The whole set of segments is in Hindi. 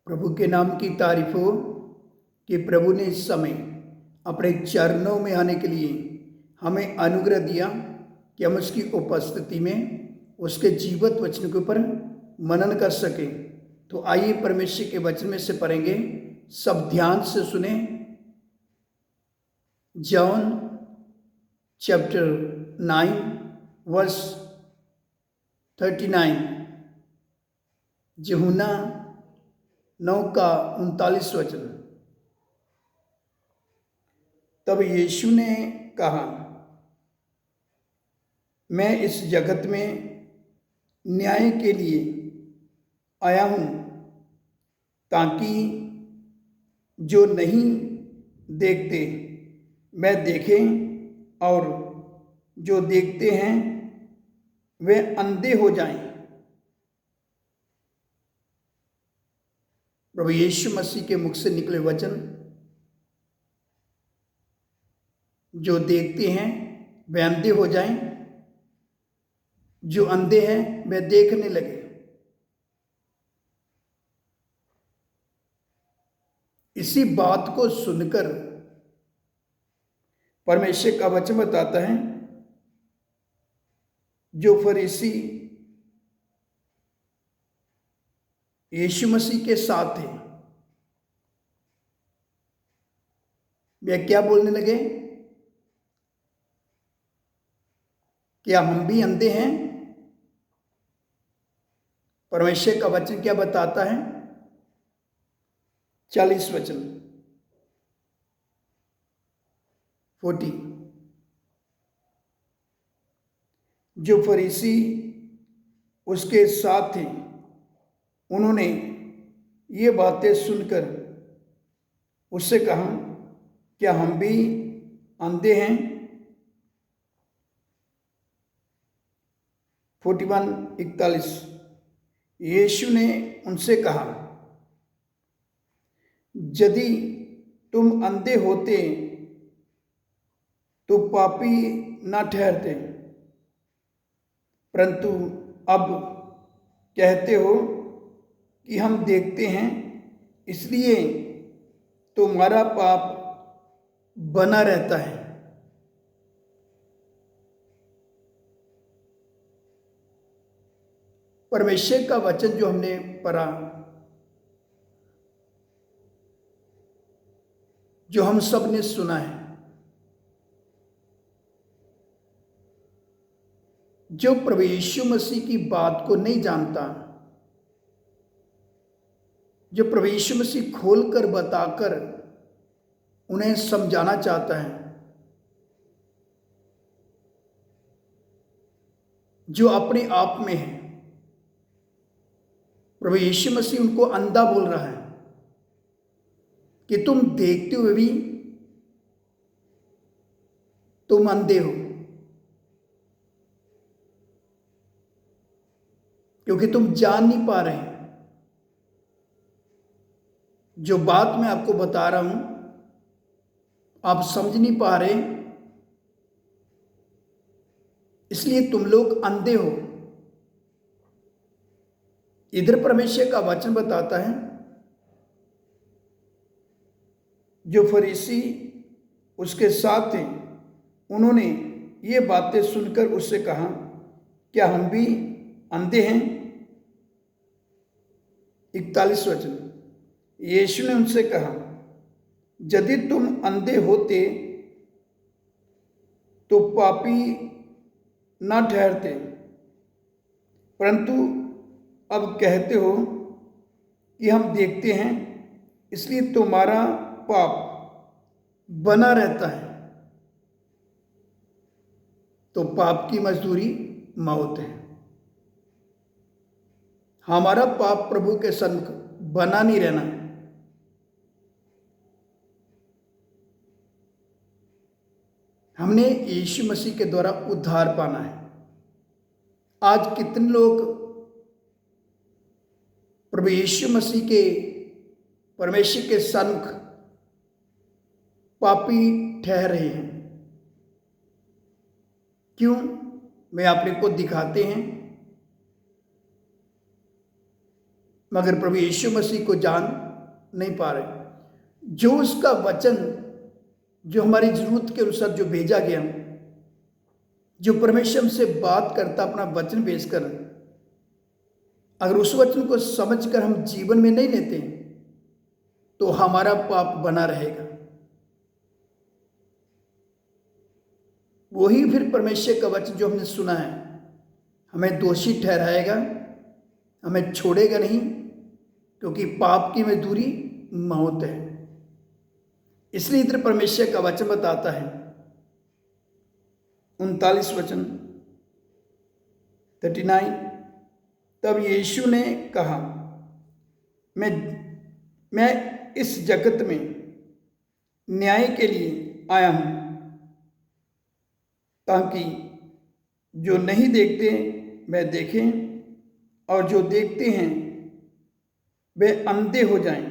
प्रभु के नाम की तारीफ हो कि प्रभु ने इस समय अपने चरणों में आने के लिए हमें अनुग्रह दिया कि हम उसकी उपस्थिति में उसके जीवित वचन के ऊपर मनन कर सकें। तो आइए परमेश्वर के वचन में से पढ़ेंगे, सब ध्यान से सुने। जॉन चैप्टर 9 वर्स 39, यूहन्ना 9 का 39 वचन। तब यीशु ने कहा, मैं इस जगत में न्याय के लिए आया हूँ, ताकि जो नहीं देखते वह देखें और जो देखते हैं वे अंधे हो जाएं। प्रभु यीशु मसीह के मुख से निकले वचन, जो देखते हैं वे अंधे हो जाएं, जो अंधे हैं वे देखने लगे। इसी बात को सुनकर परमेश्वर का वचन बताता है, जो फरीसी यीशु मसीह के साथ थे वे क्या बोलने लगे, क्या हम भी अंधे हैं? परमेश्वर का वचन क्या बताता है? 40 वचन 40। जो फरीसी उसके साथ थे उन्होंने ये बातें सुनकर उससे कहा, क्या हम भी अंधे हैं? 41:41। यीशु ने उनसे कहा, यदि तुम अंधे होते तो पापी न ठहरते, परंतु अब कहते हो कि हम देखते हैं, इसलिए तुम्हारा पाप बना रहता है। परमेश्वर का वचन जो हमने पढ़ा, जो हम सब ने सुना है, जो प्रभु यीशु मसीह की बात को नहीं जानता, जो प्रभु यीशु मसीह खोलकर बताकर उन्हें समझाना चाहता है, जो अपने आप में है, प्रभु यीशु मसीह उनको अंधा बोल रहा है कि तुम देखते हुए भी तुम अंधे हो, क्योंकि तुम जान नहीं पा रहे। जो बात मैं आपको बता रहा हूं आप समझ नहीं पा रहे, इसलिए तुम लोग अंधे हो। इधर परमेश्वर का वचन बताता है, जो फरीसी उसके साथ थे उन्होंने ये बातें सुनकर उससे कहा, क्या हम भी अंधे हैं? 41 वचन। यीशु ने उनसे कहा, यदि तुम अंधे होते तो पापी न ठहरते, परंतु अब कहते हो कि हम देखते हैं, इसलिए तुम्हारा पाप बना रहता है। तो पाप की मजदूरी मौत है। हमारा पाप प्रभु के सन्मुख बना नहीं रहना। हमने यीशु मसीह के द्वारा उद्धार पाना है। आज कितने लोग प्रभु यीशु मसीह के परमेश्वर के सन्मुख पापी ठहर रहे हैं? क्यों? मैं आपको दिखाते हैं। मगर प्रभु यीशु मसीह को जान नहीं पा रहे। जो उसका वचन, जो हमारी जरूरत के अनुसार जो भेजा गया, जो परमेश्वर से बात करता अपना वचन भेजकर, अगर उस वचन को समझकर हम जीवन में नहीं लेते तो हमारा पाप बना रहेगा। वही फिर परमेश्वर का वचन जो हमने सुना है हमें दोषी ठहराएगा, हमें छोड़ेगा नहीं, क्योंकि पाप की मजदूरी मौत है। इसलिए इधर परमेश्वर का वचन बताता है 39 वचन 39, तब यीशु ने कहा, मैं इस जगत में न्याय के लिए आया हूं, ताकि जो नहीं देखते वह देखें और जो देखते हैं वे अंधे हो जाएं।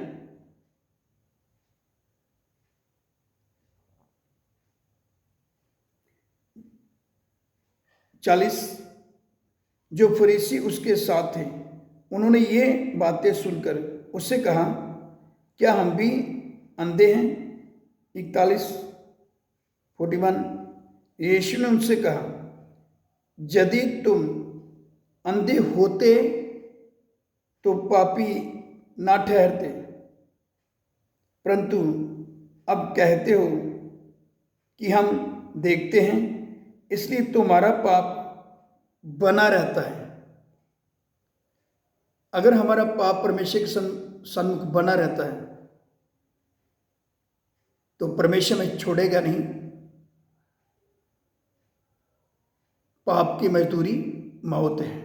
40, जो फरीसी उसके साथ थे उन्होंने ये बातें सुनकर उससे कहा, क्या हम भी अंधे हैं? 41 यीशु ने उनसे कहा, यदि तुम अंधे होते तो पापी ना ठहरते, परंतु अब कहते हो कि हम देखते हैं, इसलिए तुम्हारा पाप बना रहता है। अगर हमारा पाप परमेश्वर के सन्मुख बना रहता है तो परमेश्वर हमें छोड़ेगा नहीं। पाप की मजदूरी मौत है।